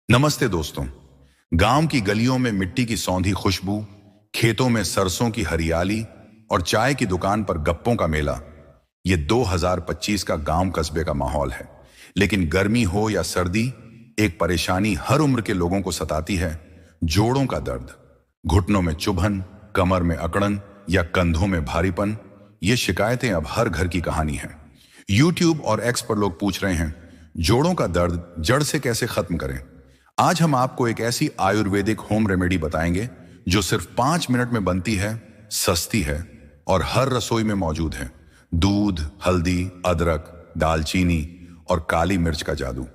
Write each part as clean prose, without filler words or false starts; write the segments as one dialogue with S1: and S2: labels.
S1: नमस्ते दोस्तों। गांव की गलियों में मिट्टी की सौंधी खुशबू, खेतों में सरसों की हरियाली और चाय की दुकान पर गप्पों का मेला। ये 2025 का गांव कस्बे का माहौल है। लेकिन गर्मी हो या सर्दी, एक परेशानी हर उम्र के लोगों को सताती है। जोड़ों का दर्द, घुटनों में चुभन, कमर में अकड़न या कंधों में भारीपन। ये शिकायतें अब हर घर की कहानी है। यूट्यूब और एक्स पर लोग पूछ रहे हैं, जोड़ों का दर्द जड़ से कैसे खत्म करें। आज हम आपको एक ऐसी आयुर्वेदिक होम रेमेडी बताएंगे जो सिर्फ 5 मिनट में बनती है, सस्ती है और हर रसोई में मौजूद है। दूध, हल्दी, अदरक, दालचीनी और काली मिर्च का जादू।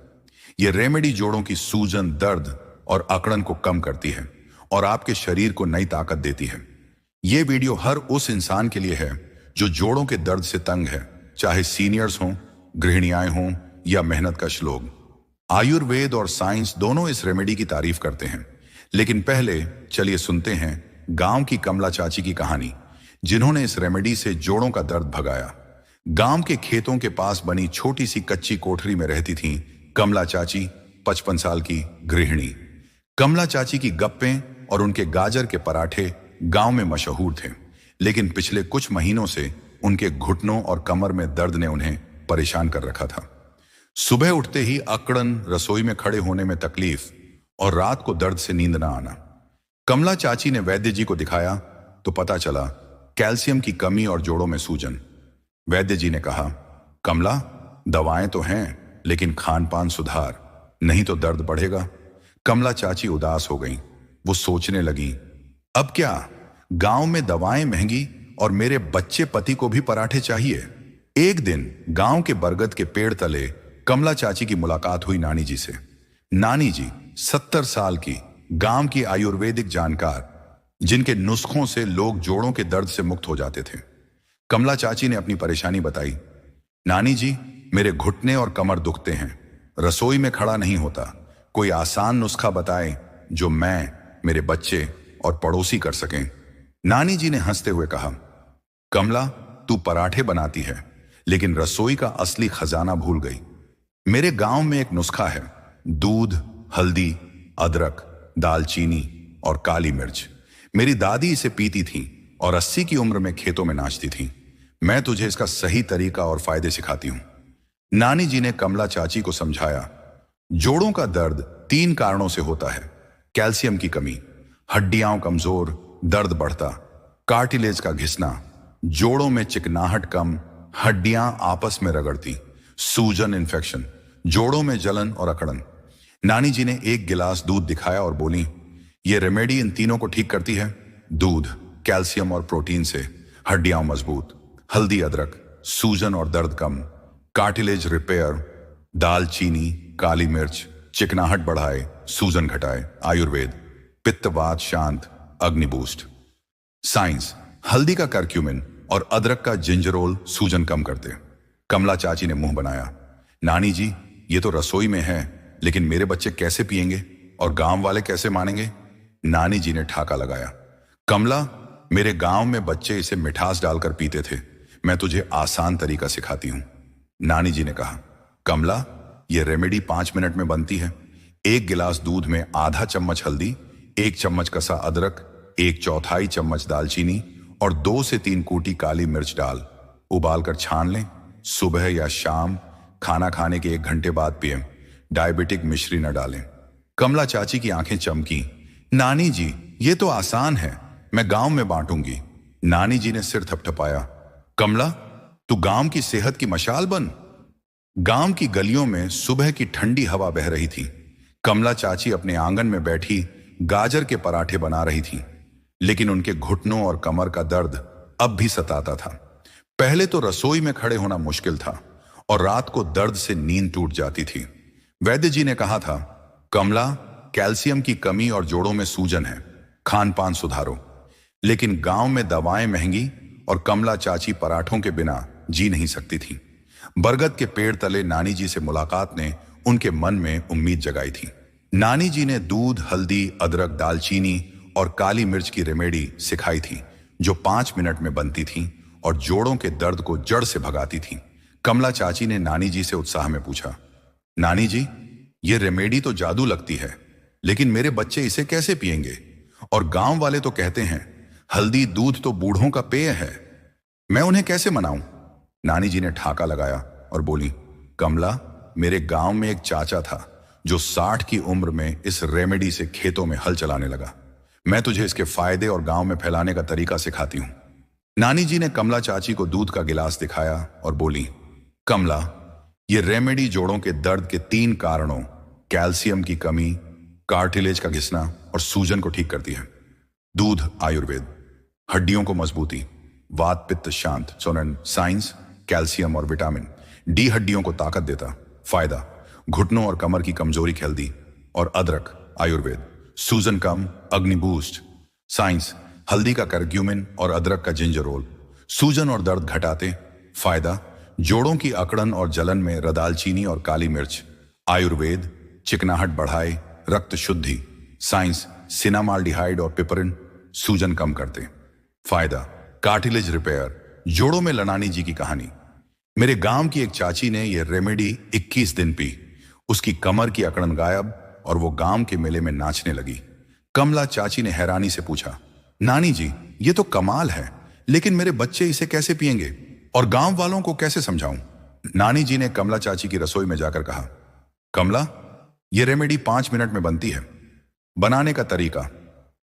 S1: यह रेमेडी जोड़ों की सूजन, दर्द और अकड़न को कम करती है और आपके शरीर को नई ताकत देती है। यह वीडियो हर उस इंसान के लिए है जो जोड़ों के दर्द से तंग है, चाहे सीनियर्स हों, गृहिणियां हों या मेहनतकश लोग। आयुर्वेद और साइंस दोनों इस रेमेडी की तारीफ करते हैं। लेकिन पहले चलिए सुनते हैं गांव की कमला चाची की कहानी, जिन्होंने इस रेमेडी से जोड़ों का दर्द भगाया। गांव के खेतों के पास बनी छोटी सी कच्ची कोठरी में रहती थीं कमला चाची, 55 साल की गृहिणी। कमला चाची की गप्पें और उनके गाजर के पराठे गांव में मशहूर थे। लेकिन पिछले कुछ महीनों से उनके घुटनों और कमर में दर्द ने उन्हें परेशान कर रखा था। सुबह उठते ही अकड़न, रसोई में खड़े होने में तकलीफ और रात को दर्द से नींद ना आना। कमला चाची ने वैद्य जी को दिखाया तो पता चला कैल्शियम की कमी और जोड़ों में सूजन। वैद्य जी ने कहा, कमला, दवाएं तो हैं लेकिन खान पान सुधार, नहीं तो दर्द बढ़ेगा। कमला चाची उदास हो गई। वो सोचने लगी, अब क्या, गांव में दवाएं महंगी और मेरे बच्चे पति को भी पराठे चाहिए। एक दिन गांव के बरगद के पेड़ तले कमला चाची की मुलाकात हुई नानी जी से। नानी जी 70 साल की, गांव की आयुर्वेदिक जानकार, जिनके नुस्खों से लोग जोड़ों के दर्द से मुक्त हो जाते थे। कमला चाची ने अपनी परेशानी बताई। नानी जी, मेरे घुटने और कमर दुखते हैं, रसोई में खड़ा नहीं होता, कोई आसान नुस्खा बताएं जो मैं, मेरे बच्चे और पड़ोसी कर सकें। नानी जी ने हंसते हुए कहा, कमला, तू पराठे बनाती है लेकिन रसोई का असली खजाना भूल गई। मेरे गांव में एक नुस्खा है, दूध, हल्दी, अदरक, दालचीनी और काली मिर्च। मेरी दादी इसे पीती थी और 80 की उम्र में खेतों में नाचती थी। मैं तुझे इसका सही तरीका और फायदे सिखाती हूं। नानी जी ने कमला चाची को समझाया, जोड़ों का दर्द 3 कारणों से होता है। कैल्शियम की कमी, हड्डियां कमजोर, दर्द बढ़ता, कार्टिलेज का घिसना, जोड़ों में चिकनाहट कम, हड्डियां आपस में रगड़ती, सूजन, इन्फेक्शन, जोड़ों में जलन और अकड़न। नानी जी ने एक गिलास दूध दिखाया और बोली, यह रेमेडी इन तीनों को ठीक करती है। दूध कैल्शियम और प्रोटीन से हड्डियां मजबूत, हल्दी, अदरक, सूजन और दर्द कम, कार्टिलेज रिपेयर, दालचीनी, काली मिर्च, चिकनाहट बढ़ाए, सूजन घटाए। आयुर्वेद, पित्तवात शांत, अग्नि बूस्ट। साइंस, हल्दी का करक्यूमिन और अदरक का जिंजरोल सूजन कम करते। कमला चाची ने मुंह बनाया, नानी जी, ये तो रसोई में है, लेकिन मेरे बच्चे कैसे पिएंगे और गांव वाले कैसे मानेंगे। नानी जी ने ठाका लगाया, कमला, मेरे गांव में बच्चे इसे मिठास डालकर पीते थे, मैं तुझे आसान तरीका सिखाती हूं। नानी जी ने कहा, कमला, यह रेमेडी 5 मिनट में बनती है। 1 गिलास दूध में आधा चम्मच हल्दी, 1 चम्मच कसा अदरक, 1/4 चम्मच दालचीनी और 2 से 3 कूटी काली मिर्च डाल उबालकर छान लें। सुबह या शाम खाना खाने के 1 घंटे बाद पिएं। डायबिटिक मिश्री न डालें। कमला चाची की आंखें चमकी, नानी जी, ये तो आसान है, मैं गांव में बांटूंगी। नानी जी ने सिर थपथपाया, कमला, तू गांव की सेहत की मशाल बन। गांव की गलियों में सुबह की ठंडी हवा बह रही थी। कमला चाची अपने आंगन में बैठी गाजर के पराठे बना रही थी, लेकिन उनके घुटनों और कमर का दर्द अब भी सताता था। पहले तो रसोई में खड़े होना मुश्किल था और रात को दर्द से नींद टूट जाती थी। वैद्य जी ने कहा था, कमला, कैल्शियम की कमी और जोड़ों में सूजन है, खान पान सुधारो। लेकिन गांव में दवाएं महंगी और कमला चाची पराठों के बिना जी नहीं सकती थी। बरगद के पेड़ तले नानी जी से मुलाकात ने उनके मन में उम्मीद जगाई थी। नानी जी ने दूध, हल्दी, अदरक, दालचीनी और काली मिर्च की रेमेडी सिखाई थी, जो 5 मिनट में बनती थी और जोड़ों के दर्द को जड़ से भगाती थी। कमला चाची ने नानी जी से उत्साह में पूछा, नानी जी, ये रेमेडी तो जादू लगती है, लेकिन मेरे बच्चे इसे कैसे पिएंगे? और गांव वाले तो कहते हैं हल्दी दूध तो बूढ़ों का पेय है, मैं उन्हें कैसे मनाऊं? नानी जी ने ठाका लगाया और बोली, कमला, मेरे गांव में एक चाचा था जो 60 की उम्र में इस रेमेडी से खेतों में हल चलाने लगा। मैं तुझे इसके फायदे और गांव में फैलाने का तरीका सिखाती हूं। नानी जी ने कमला चाची को दूध का गिलास दिखाया और बोली, कमला, ये रेमेडी जोड़ों के दर्द के 3 कारणों कैल्शियम की कमी, कार्टिलेज का घिसना और सूजन को ठीक करती है। दूध आयुर्वेद, हड्डियों को मजबूती, वात पित्त शांत, सोनन साइंस, कैल्शियम और विटामिन डी हड्डियों को ताकत देता, फायदा घुटनों और कमर की कमजोरी हेल्दी। और अदरक आयुर्वेद, सूजन कम, अग्नि बूस्ट, साइंस, हल्दी का करक्यूमिन और अदरक का जिंजर रोल सूजन और दर्द घटाते, फायदा जोड़ों की अकड़न और जलन में रदालचीनी और काली मिर्च। आयुर्वेद, चिकनाहट बढ़ाए, रक्त शुद्धि, साइंस, सिनामाल्डिहाइड और पिपरिन सूजन कम करते, फायदा कार्टिलेज रिपेयर, जोड़ों में लनानी जी की कहानी। मेरे गांव की एक चाची ने यह रेमेडी 21 दिन पी, उसकी कमर की अकड़न गायब और वो गांव के मेले में नाचने लगी। कमला चाची ने हैरानी से पूछा, नानी जी, ये तो कमाल है, लेकिन मेरे बच्चे इसे कैसे पिएंगे और गांव वालों को कैसे समझाऊं? नानी जी ने कमला चाची की रसोई में जाकर कहा, कमला, ये रेमेडी 5 मिनट में बनती है। बनाने का तरीका,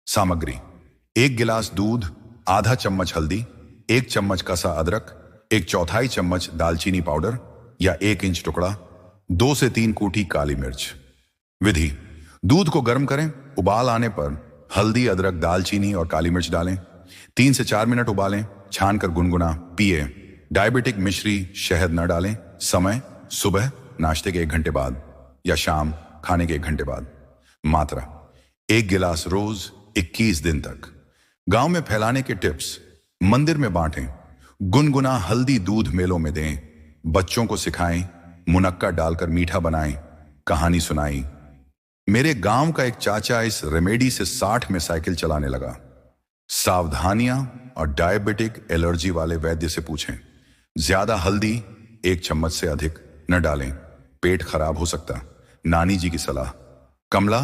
S1: सामग्री, 1 गिलास दूध, आधा चम्मच हल्दी, 1 चम्मच कसा अदरक, 1/4 चम्मच दालचीनी पाउडर या 1 इंच टुकड़ा, 2 से 3 कूटी काली मिर्च। विधि, दूध को गर्म करें, उबाल आने पर हल्दी, अदरक, दालचीनी और काली मिर्च डालें, 3 से 4 मिनट उबालें, छानकर गुनगुना पिए। डायबिटिक मिश्री, शहद न डालें। समय, सुबह नाश्ते के 1 घंटे बाद या शाम खाने के 1 घंटे बाद। मात्रा, 1 गिलास रोज, 21 दिन तक। गांव में फैलाने के टिप्स, मंदिर में बांटें, गुनगुना हल्दी दूध मेलों में दें, बच्चों को सिखाएं, मुनक्का डालकर मीठा बनाएं, कहानी सुनाई। मेरे गांव का एक चाचा इस रेमेडी से 60 में साइकिल चलाने लगा। सावधानियां और डायबिटिक एलर्जी वाले वैद्य से पूछें, ज्यादा हल्दी 1 चम्मच से अधिक न डालें, पेट खराब हो सकता। नानी जी की सलाह, कमला,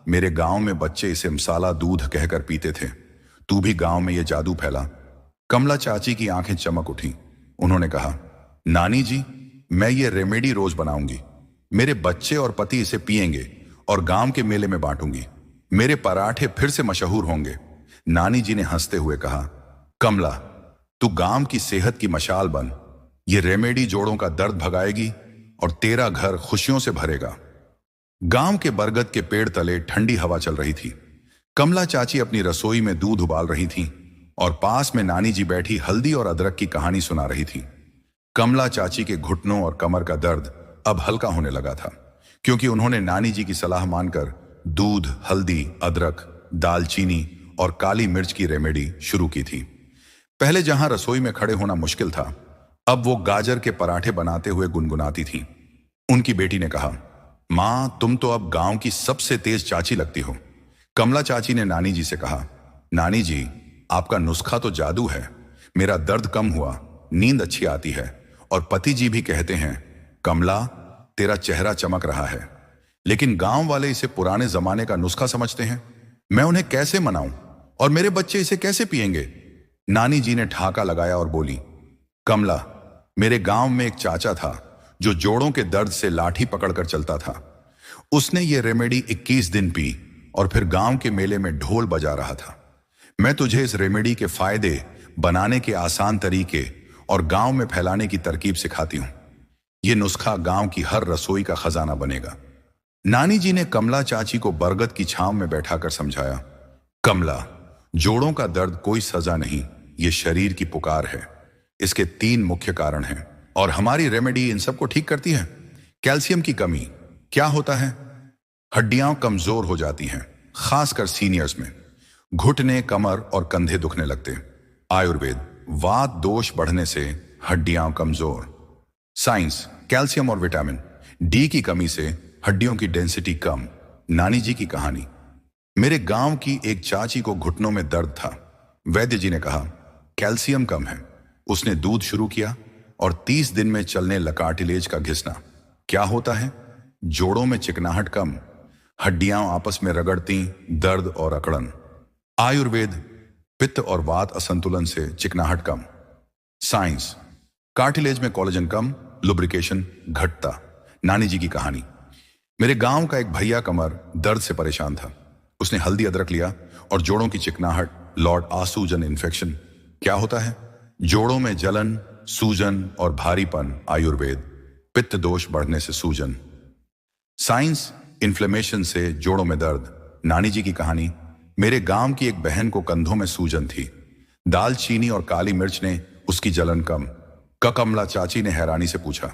S1: मेरे गांव में बच्चे इसे मसाला दूध कहकर पीते थे, तू भी गांव में यह जादू फैला। कमला चाची की आंखें चमक उठी। उन्होंने कहा, नानी जी, मैं ये रेमेडी रोज बनाऊंगी, मेरे बच्चे और पति इसे पिएंगे और गांव के मेले में बांटूंगी, मेरे पराठे फिर से मशहूर होंगे। नानी जी ने हंसते हुए कहा, कमला, तू गांव की सेहत की मशाल बन, ये रेमेडी जोड़ों का दर्द भगाएगी और तेरा घर खुशियों से भरेगा। गांव के बरगद के पेड़ तले ठंडी हवा चल रही थी। कमला चाची अपनी रसोई में दूध उबाल रही थी और पास में नानी जी बैठी हल्दी और अदरक की कहानी सुना रही थी। कमला चाची के घुटनों और कमर का दर्द अब हल्का होने लगा था, क्योंकि उन्होंने नानी जी की सलाह मानकर दूध, हल्दी, अदरक, दालचीनी और काली मिर्च की रेमेडी शुरू की थी। पहले जहां रसोई में खड़े होना मुश्किल था, अब वो गाजर के पराठे बनाते हुए गुनगुनाती थी। उनकी बेटी ने कहा, मां, तुम तो अब गांव की सबसे तेज चाची लगती हो। कमला चाची ने नानी जी से कहा, नानी जी, आपका नुस्खा तो जादू है, मेरा दर्द कम हुआ, नींद अच्छी आती है और पति जी भी कहते हैं, कमला, तेरा चेहरा चमक रहा है। लेकिन गांव वाले इसे पुराने जमाने का नुस्खा समझते हैं, मैं उन्हें कैसे मनाऊं और मेरे बच्चे इसे कैसे पिएंगे? नानी जी ने ठाका लगाया और बोली, कमला, मेरे गांव में एक चाचा था जो जोड़ों के दर्द से लाठी पकड़कर चलता था। उसने ये रेमेडी 21 दिन पी और फिर गांव के मेले में ढोल बजा रहा था। मैं तुझे इस रेमेडी के फायदे, बनाने के आसान तरीके और गांव में फैलाने की तरकीब सिखाती हूं। यह नुस्खा गांव की हर रसोई का खजाना बनेगा। नानी जी ने कमला चाची को बरगद की छांव में बैठाकर समझाया, कमला, जोड़ों का दर्द कोई सजा नहीं, ये शरीर की पुकार है। इसके 3 मुख्य कारण हैं और हमारी रेमेडी इन सबको ठीक करती है। कैल्शियम की कमी क्या होता है? हड्डियां कमजोर हो जाती हैं, खासकर सीनियर्स में। घुटने, कमर और कंधे दुखने लगते। आयुर्वेद, वात दोष बढ़ने से हड्डियां कमजोर। साइंस, कैल्शियम और विटामिन डी की कमी से हड्डियों की डेंसिटी कम। नानी जी की कहानी, मेरे गांव की एक चाची को घुटनों में दर्द था। वैद्य जी ने कहा, कैल्शियम कम है। उसने दूध शुरू किया और 30 दिन में चलने लगा। कार्टिलेज का घिसना क्या होता है? जोड़ों में चिकनाहट कम, हड्डियां आपस में रगड़ती, दर्द और अकड़न। आयुर्वेद, पित्त और वात असंतुलन से चिकनाहट कम। साइंस, कार्टिलेज में कोलेजन कम, लुब्रिकेशन घटता। नानी जी की कहानी। मेरे गांव का एक भैया कमर दर्द से परेशान था। उसने हल्दी अदरक लिया और जोड़ों की चिकनाहट, लॉर्ड आसूजन इन्फेक्शन। क्या होता है? जोड़ों में जलन, सूजन और भारीपन। आयुर्वेद, पित्त दोष बढ़ने से सूजन। साइंस, इन्फ्लेमेशन से जोड़ों में दर्द। नानी जी की कहानी। मेरे गांव की एक बहन को कंधों में सूजन थी। दालचीनी और काली मिर्च ने उसकी जलन कम। कमला चाची ने हैरानी से पूछा,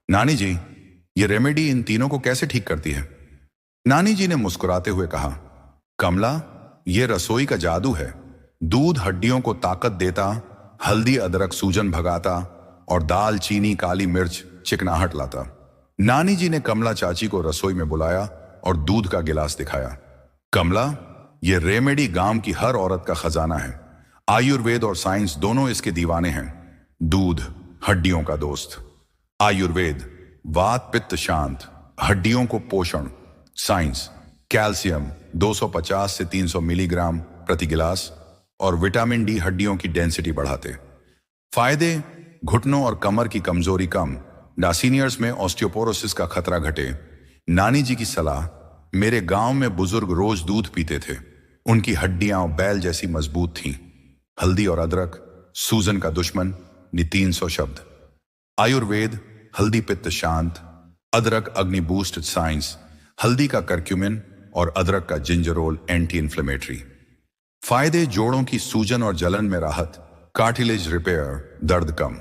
S1: नानी जी, ये रेमेडी इन तीनों को कैसे ठीक करती है? नानी जी ने मुस्कुराते हुए कहा, कमला, ये रसोई का जादू है। दूध हड्डियों को ताकत देता, हल्दी अदरक सूजन भगाता और दाल चीनी काली मिर्च चिकनाहट लाता। नानी जी ने कमला चाची को रसोई में बुलाया और दूध का गिलास दिखाया। कमला, ये रेमेडी गांव की हर औरत का खजाना है। आयुर्वेद और साइंस दोनों इसके दीवाने हैं। दूध हड्डियों का दोस्त। आयुर्वेद, वात पित्त शांत, हड्डियों को पोषण। साइंस, कैल्शियम 250 से 300 मिलीग्राम प्रति गिलास और विटामिन डी हड्डियों की डेंसिटी बढ़ाते। फायदे, घुटनों और कमर की कमजोरी कम, सीनियर्स में ऑस्टियोपोरोसिस का खतरा घटे। नानी जी की सलाह, मेरे गांव में बुजुर्ग रोज दूध पीते थे, उनकी हड्डियां बैल जैसी मजबूत थीं। हल्दी और अदरक, सूजन का दुश्मन, 300 शब्द। आयुर्वेद, हल्दी पित्त शांत, अदरक अग्नि बूस्ट। साइंस, हल्दी का करक्यूमिन और अदरक का जिंजरोल एंटी इन्फ्लेमेटरी। फायदे, जोड़ों की सूजन और जलन में राहत, कार्टिलेज रिपेयर, दर्द कम।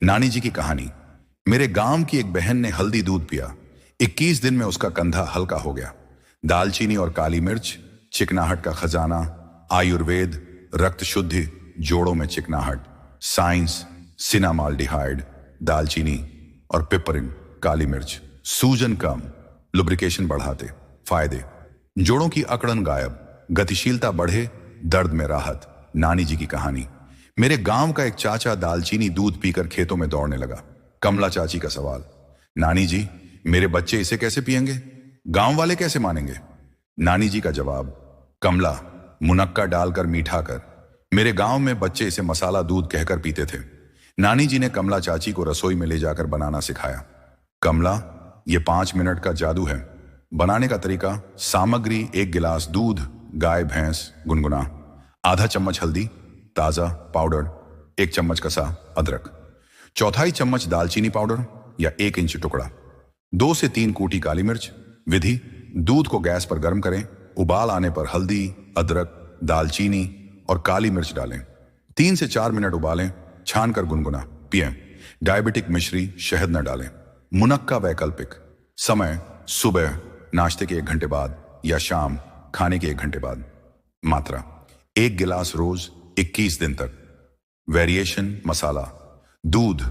S1: नानी जी की कहानी। मेरे गांव की एक बहन ने हल्दी दूध पिया, 21 दिन में उसका कंधा हल्का हो गया। दालचीनी और काली मिर्च, चिकनाहट का खजाना। आयुर्वेद, रक्त शुद्धि, जोड़ों में चिकनाहट। साइंस, सिनामाल्डिहाइड, दालचीनी और पिपरिन, काली मिर्च, सूजन कम, लुब्रिकेशन बढ़ाते। फायदे, जोड़ों की अकड़न गायब, गतिशीलता बढ़े, दर्द में राहत। नानी जी की कहानी। मेरे गांव का एक चाचा दालचीनी दूध पीकर खेतों में दौड़ने लगा। कमला चाची का सवाल, नानी जी, मेरे बच्चे इसे कैसे पिएंगे? गांव वाले कैसे मानेंगे? नानी जी का जवाब, कमला, मुनक्का डालकर मीठा कर। मेरे गांव में बच्चे इसे मसाला दूध कहकर पीते थे। नानी जी ने कमला चाची को रसोई में ले जाकर बनाना सिखाया। कमला, ये 5 मिनट का जादू है। बनाने का तरीका, सामग्री, 1 गिलास दूध, गाय भैंस, गुनगुना, आधा चम्मच हल्दी ताजा पाउडर, 1 चम्मच कसा अदरक, चौथाई चम्मच दालचीनी पाउडर या 1 इंच टुकड़ा, 2 से 3 कूटी काली मिर्च। विधि, दूध को गैस पर गर्म करें, उबाल आने पर हल्दी, अदरक, दालचीनी और काली मिर्च डालें, 3 से 4 मिनट उबालें, छानकर गुनगुना पिएं। डायबिटिक मिश्री, शहद न डालें। मुनक्का वैकल्पिक, समय सुबह नाश्ते के 1 घंटे बाद या शाम खाने के 1 घंटे बाद। मात्रा, 1 गिलास रोज, 21 दिन तक। वेरिएशन, मसाला, दूध,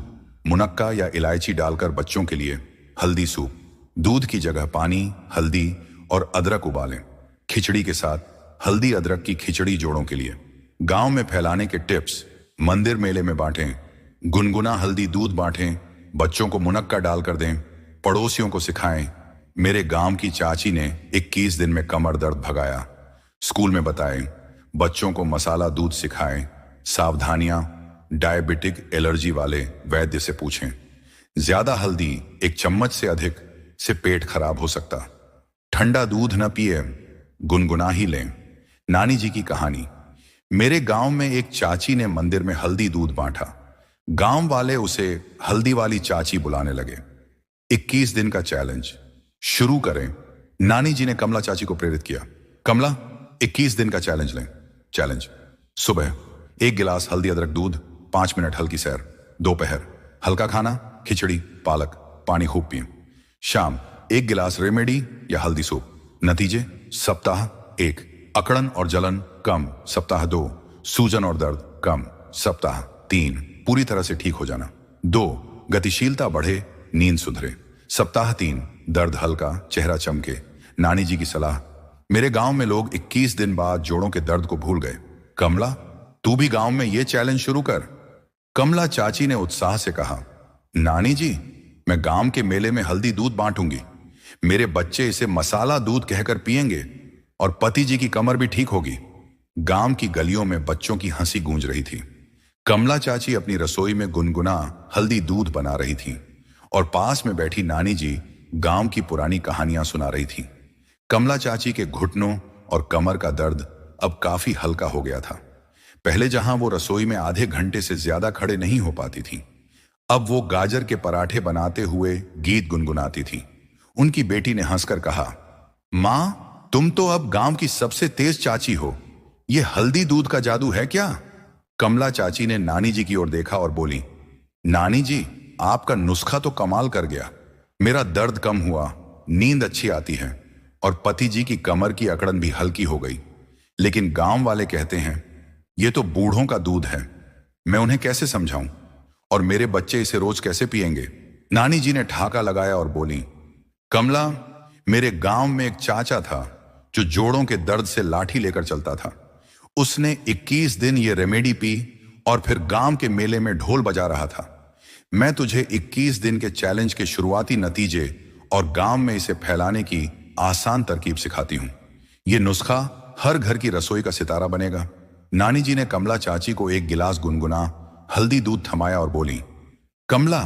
S1: मुनक्का या इलायची डालकर बच्चों के लिए हल्दी सूप, दूध की जगह पानी, हल्दी और अदरक उबालें। खिचड़ी के साथ हल्दी अदरक की खिचड़ी जोड़ों के लिए। गांव में फैलाने के टिप्स, मंदिर मेले में बांटें, गुनगुना हल्दी दूध बांटें, बच्चों को मुनक्का डालकर दें, पड़ोसियों को सिखाएं। मेरे गांव की चाची ने 21 दिन में कमर दर्द भगाया। स्कूल में बताएं, बच्चों को मसाला दूध सिखाएं। सावधानियां, डायबिटिक एलर्जी वाले वैद्य से पूछें। ज्यादा हल्दी 1 चम्मच से अधिक से पेट खराब हो सकता। ठंडा दूध न पिए, गुनगुना ही लें। नानी जी की कहानी। मेरे गांव में एक चाची ने मंदिर में हल्दी दूध बांटा। गांव वाले उसे हल्दी वाली चाची बुलाने लगे। 21 दिन का चैलेंज, शुरू करें। नानी जी ने कमला चाची को प्रेरित किया। कमला, 21 दिन का चैलेंज लें। चैलेंज, सुबह 1 गिलास हल्दी अदरक दूध, 5 मिनट हल्की सैर। दोपहर हल्का खाना, खिचड़ी, पालक, पानी खूब पिएं। शाम 1 गिलास रेमेडी या हल्दी सूप। नतीजे, सप्ताह 1 अकड़न और जलन कम, सप्ताह 2 सूजन और दर्द कम, सप्ताह 3 पूरी तरह से ठीक हो जाना, 2 गतिशीलता बढ़े, नींद सुधरे, सप्ताह 3 दर्द हल्का, चेहरा चमके। नानी जी की सलाह। मेरे गांव में लोग 21 दिन बाद जोड़ों के दर्द को भूल गए। कमला, तू भी गांव में ये चैलेंज शुरू कर। कमला चाची ने उत्साह से कहा, नानी जी, मैं गांव के मेले में हल्दी दूध बांटूंगी। मेरे बच्चे इसे मसाला दूध कहकर पिएंगे और पति जी की कमर भी ठीक होगी। गांव की गलियों में बच्चों की हंसी गूंज रही थी। कमला चाची अपनी रसोई में गुनगुना हल्दी दूध बना रही थी और पास में बैठी नानी जी गांव की पुरानी कहानियां सुना रही थी। कमला चाची के घुटनों और कमर का दर्द अब काफी हल्का हो गया था। पहले जहां वो रसोई में आधे घंटे से ज्यादा खड़े नहीं हो पाती थी, अब वो गाजर के पराठे बनाते हुए गीत गुनगुनाती थी। उनकी बेटी ने हंसकर कहा, मां, तुम तो अब गांव की सबसे तेज चाची हो। ये हल्दी दूध का जादू है क्या? कमला चाची ने नानी जी की ओर देखा और बोली, नानी जी, आपका नुस्खा तो कमाल कर गया। मेरा दर्द कम हुआ, नींद अच्छी आती है और पति जी की कमर की अकड़न भी हल्की हो गई। लेकिन गांव वाले कहते हैं ये तो बूढ़ों का दूध है, मैं उन्हें कैसे समझाऊं? और मेरे बच्चे इसे रोज कैसे पिएंगे? नानी जी ने ठाका लगाया और बोली, कमला, मेरे गांव में एक चाचा था जो जोड़ों के दर्द से लाठी लेकर चलता था। उसने 21 दिन ये रेमेडी पी और फिर गांव के मेले में ढोल बजा रहा था। मैं तुझे 21 दिन के चैलेंज के शुरुआती नतीजे और गांव में इसे फैलाने की आसान तरकीब सिखाती हूं। यह नुस्खा हर घर की रसोई का सितारा बनेगा। नानी जी ने कमला चाची को एक गिलास गुनगुना हल्दी दूध थमाया और बोली, कमला,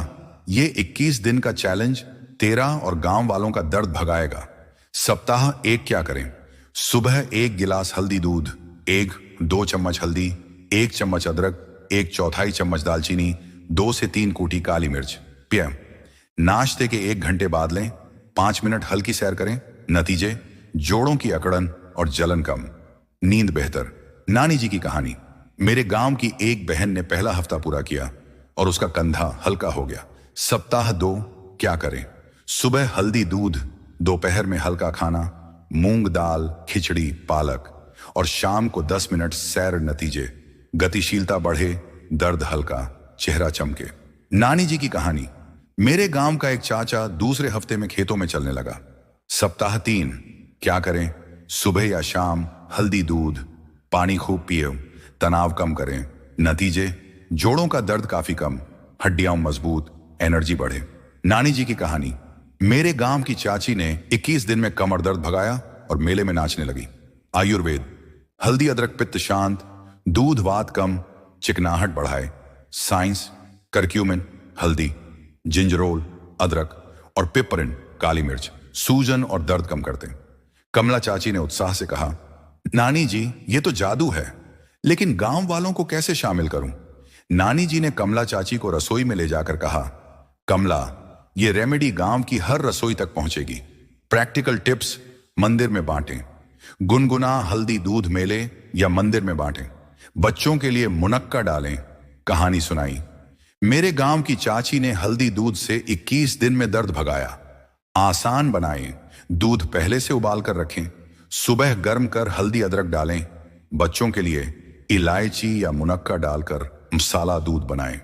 S1: ये 21 दिन का चैलेंज तेरा और गांव वालों का दर्द भगाएगा। सप्ताह एक क्या करें? सुबह 1 गिलास हल्दी दूध, 2 चम्मच हल्दी, 1 चम्मच अदरक, 1/4 चम्मच दालचीनी, 2 से 3 कूटी काली मिर्च पिए। नाश्ते के 1 घंटे बाद लें। 5 मिनट हल्की सैर करें। नतीजे, जोड़ों की अकड़न और जलन कम, नींद बेहतर। नानी जी की कहानी। मेरे गांव की एक बहन ने पहला हफ्ता पूरा किया और उसका कंधा हल्का हो गया। सप्ताह 2 क्या करें? सुबह हल्दी दूध, दोपहर में हल्का खाना, मूंग दाल, खिचड़ी, पालक, और शाम को 10 मिनट सैर। नतीजे, गतिशीलता बढ़े, दर्द हल्का, चेहरा चमके। नानी जी की कहानी। मेरे गांव का एक चाचा दूसरे हफ्ते में खेतों में चलने लगा। सप्ताह 3 क्या करें? सुबह या शाम हल्दी दूध, पानी खूब पिए, तनाव कम करें। नतीजे, जोड़ों का दर्द काफी कम, हड्डियां मजबूत, एनर्जी बढ़े। नानी जी की कहानी। मेरे गांव की चाची ने 21 दिन में कमर दर्द भगाया और मेले में नाचने लगी। आयुर्वेद। हल्दी अदरक पित्त शांत, दूध वात कम, चिकनाहट बढ़ाए। साइंस। करक्यूमिन, हल्दी, जिंजरोल, अदरक और पिपरिन, काली मिर्च, सूजन और दर्द कम करते। कमला चाची ने उत्साह से कहा, नानी जी, ये तो जादू है, लेकिन गांव वालों को कैसे शामिल करूं? नानी जी ने कमला चाची को रसोई में ले जाकर कहा, कमला, ये रेमेडी गांव की हर रसोई तक पहुंचेगी। प्रैक्टिकल टिप्स मंदिर में बांटें। गुनगुना हल्दी दूध मेले या मंदिर में बांटें। बच्चों के लिए मुनक्का डालें। कहानी सुनाई। मेरे गांव की चाची ने हल्दी दूध से 21 दिन में दर्द भगाया। आसान बनाएं। दूध पहले से उबाल कर रखें। सुबह गर्म कर हल्दी अदरक डालें। बच्चों के लिए इलायची या मुनक्का डालकर मसाला दूध बनाएं।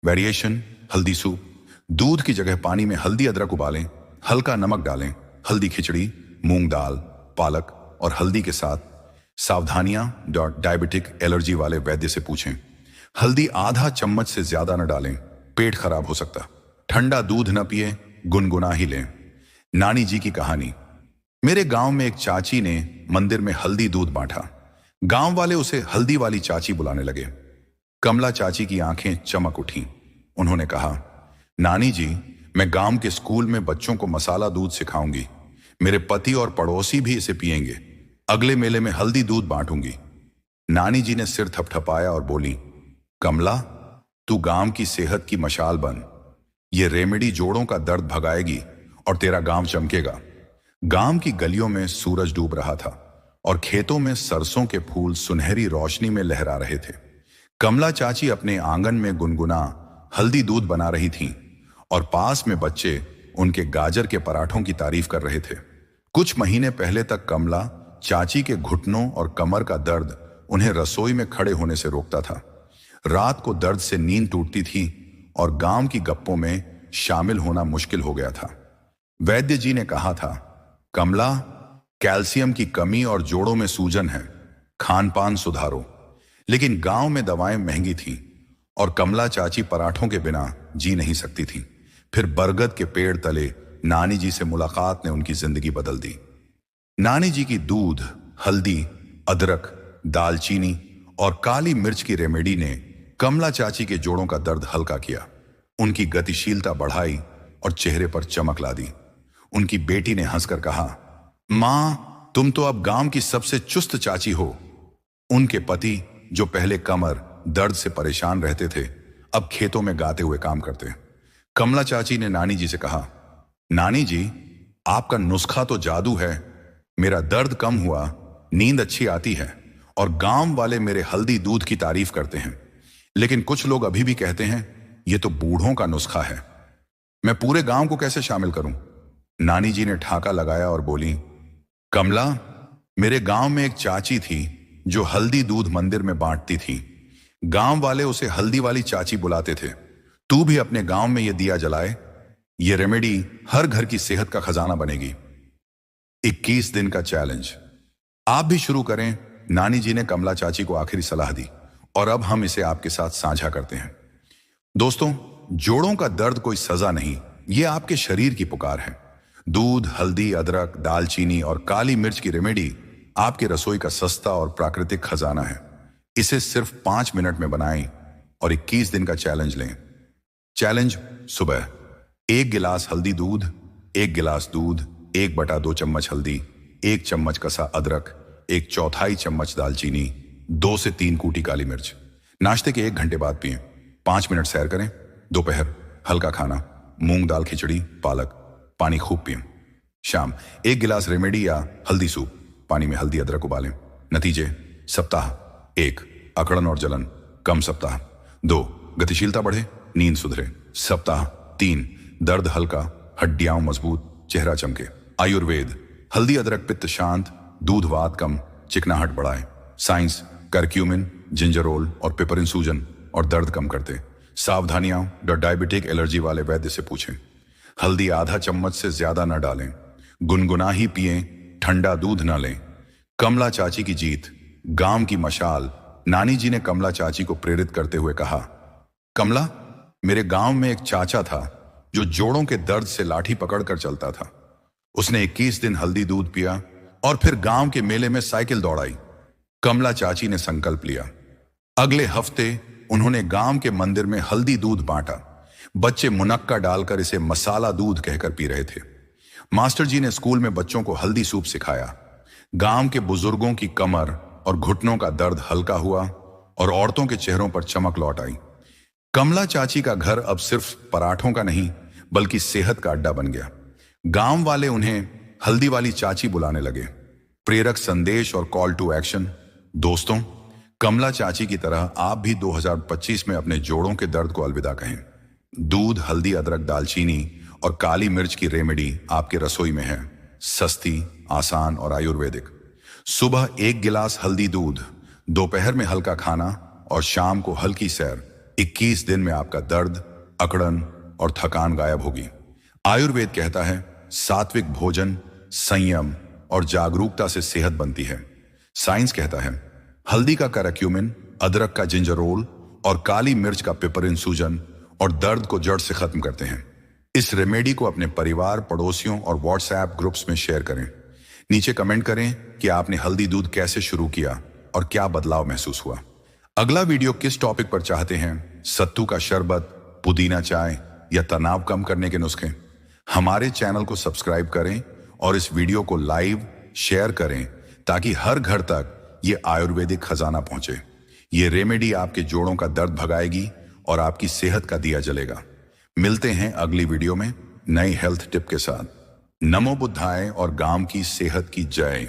S1: वेरिएशन। हल्दी सूप। दूध की जगह पानी में हल्दी अदरक उबालें, हल्का नमक डालें। हल्दी खिचड़ी, मूंग दाल, पालक और हल्दी के साथ। सावधानियां, डायबिटिक एलर्जी वाले वैद्य से पूछें। हल्दी आधा चम्मच से ज्यादा न डालें, पेट खराब हो सकता। ठंडा दूध न पिए, गुनगुना ही लें। नानी जी की कहानी। मेरे गांव में एक चाची ने मंदिर में हल्दी दूध बांटा। गांव वाले उसे हल्दी वाली चाची बुलाने लगे। कमला चाची की आंखें चमक उठी। उन्होंने कहा, नानी जी, मैं गांव के स्कूल में बच्चों को मसाला दूध सिखाऊंगी। मेरे पति और पड़ोसी भी इसे पिएंगे। अगले मेले में हल्दी दूध बांटूंगी। नानी जी ने सिर थपथपाया और बोली, कमला, तू गांव की सेहत की मशाल बन। ये रेमेडी जोड़ों का दर्द भगाएगी और तेरा गांव चमकेगा। गांव की गलियों में सूरज डूब रहा था और खेतों में सरसों के फूल सुनहरी रोशनी में लहरा रहे थे। कमला चाची अपने आंगन में गुनगुना हल्दी दूध बना रही थीं और पास में बच्चे उनके गाजर के पराठों की तारीफ कर रहे थे। कुछ महीने पहले तक कमला चाची के घुटनों और कमर का दर्द उन्हें रसोई में खड़े होने से रोकता था। रात को दर्द से नींद टूटती थी और गांव की गप्पों में शामिल होना मुश्किल हो गया था। वैद्य जी ने कहा था, कमला, कैल्शियम की कमी और जोड़ों में सूजन है, खान पान सुधारो। लेकिन गांव में दवाएं महंगी थीं और कमला चाची पराठों के बिना जी नहीं सकती थी। फिर बरगद के पेड़ तले नानी जी से मुलाकात ने उनकी जिंदगी बदल दी। नानी जी की दूध, हल्दी, अदरक, दालचीनी और काली मिर्च की रेमेडी ने कमला चाची के जोड़ों का दर्द हल्का किया, उनकी गतिशीलता बढ़ाई और चेहरे पर चमक ला दी। उनकी बेटी ने हंसकर कहा, मां, तुम तो अब गांव की सबसे चुस्त चाची हो। उनके पति, जो पहले कमर दर्द से परेशान रहते थे, अब खेतों में गाते हुए काम करते। कमला चाची ने नानी जी से कहा, नानी जी, आपका नुस्खा तो जादू है। मेरा दर्द कम हुआ, नींद अच्छी आती है और गांव वाले मेरे हल्दी दूध की तारीफ करते हैं। लेकिन कुछ लोग अभी भी कहते हैं यह तो बूढ़ों का नुस्खा है। मैं पूरे गांव को कैसे शामिल करूं? नानी जी ने ठाका लगाया और बोली, कमला, मेरे गांव में एक चाची थी जो हल्दी दूध मंदिर में बांटती थी। गांव वाले उसे हल्दी वाली चाची बुलाते थे। तू भी अपने गांव में यह दिया जलाए, यह रेमेडी हर घर की सेहत का खजाना बनेगी। 21 दिन का चैलेंज आप भी शुरू करें। नानी जी ने कमला चाची को आखिरी सलाह दी और अब हम इसे आपके साथ साझा करते हैं। दोस्तों, जोड़ों का दर्द कोई सजा नहीं, यह आपके शरीर की पुकार है। दूध, हल्दी, अदरक, दालचीनी और काली मिर्च की रेमेडी आपके रसोई का सस्ता और प्राकृतिक खजाना है। इसे सिर्फ 5 मिनट में बनाएं और 21 दिन का चैलेंज लें। चैलेंज: सुबह 1 गिलास हल्दी दूध, 1 गिलास दूध, 1/2 चम्मच हल्दी, 1 चम्मच कसा अदरक, 1/4 चम्मच दालचीनी, 2 से 3 कूटी काली मिर्च। नाश्ते के 1 घंटे बाद पिएं। 5 मिनट सैर करें। दोपहर हल्का खाना, मूंग दाल खिचड़ी, पालक, पानी खूब पिएं। शाम 1 गिलास रेमेडी या हल्दी सूप, पानी में हल्दी अदरक उबालें। नतीजे: सप्ताह 1 अकड़न और जलन कम, सप्ताह 2 गतिशीलता बढ़े, नींद सुधरे, सप्ताह 3 दर्द हल्का, हड्डियां मजबूत, चेहरा चमके। आयुर्वेद: हल्दी अदरक पित्त शांत, दूध वात कम, चिकनाहट बढ़ाए। साइंस: करक्यूमिन, जिंजरोल और पिपरिन सूजन और दर्द कम करते। सावधानियां: डायबिटिक एलर्जी वाले वैद्य से पूछें। हल्दी आधा चम्मच से ज्यादा न डालें। गुनगुना ही पिएं, ठंडा दूध न लें। कमला चाची की जीत, गांव की मशाल। नानी जी ने कमला चाची को प्रेरित करते हुए कहा, कमला, मेरे गांव में एक चाचा था जो जोड़ों के दर्द से लाठी पकड़कर चलता था। उसने 21 दिन हल्दी दूध पिया और फिर गांव के मेले में साइकिल दौड़ाई। कमला चाची ने संकल्प लिया। अगले हफ्ते उन्होंने गांव के मंदिर में हल्दी दूध बांटा। बच्चे मुनक्का डालकर इसे मसाला दूध कहकर पी रहे थे। मास्टर जी ने स्कूल में बच्चों को हल्दी सूप सिखाया। गांव के बुजुर्गों की कमर और घुटनों का दर्द हल्का हुआ और औरतों के चेहरों पर चमक लौट आई। कमला चाची का घर अब सिर्फ पराठों का नहीं बल्कि सेहत का अड्डा बन गया। गांव वाले उन्हें हल्दी वाली चाची बुलाने लगे। प्रेरक संदेश और कॉल टू एक्शन: दोस्तों, कमला चाची की तरह आप भी 2025 में अपने जोड़ों के दर्द को अलविदा कहें। दूध, हल्दी, अदरक, दालचीनी और काली मिर्च की रेमेडी आपके रसोई में है। सस्ती, आसान और आयुर्वेदिक। सुबह 1 गिलास हल्दी दूध, दोपहर में हल्का खाना और शाम को हल्की सैर। 21 दिन में आपका दर्द, अकड़न और थकान गायब होगी। आयुर्वेद कहता है, सात्विक भोजन, संयम और जागरूकता से सेहत बनती है। साइंस कहता है, हल्दी का करक्यूमिन, अदरक का जिंजरोल और काली मिर्च का पिपरिन सूजन और दर्द को जड़ से खत्म करते हैं। इस रेमेडी को अपने परिवार, पड़ोसियों और व्हाट्सएप ग्रुप्स में शेयर करें। नीचे कमेंट करें कि आपने हल्दी दूध कैसे शुरू किया और क्या बदलाव महसूस हुआ। अगला वीडियो किस टॉपिक पर चाहते हैं? सत्तू का शरबत, पुदीना चाय या तनाव कम करने के नुस्खे? हमारे चैनल को सब्सक्राइब करें और इस वीडियो को लाइव शेयर करें ताकि हर घर तक ये आयुर्वेदिक खजाना पहुंचे। ये रेमेडी आपके जोड़ों का दर्द भगाएगी और आपकी सेहत का दिया जलेगा। मिलते हैं अगली वीडियो में नई हेल्थ टिप के साथ। नमो बुद्धाय और गांव की सेहत की जय।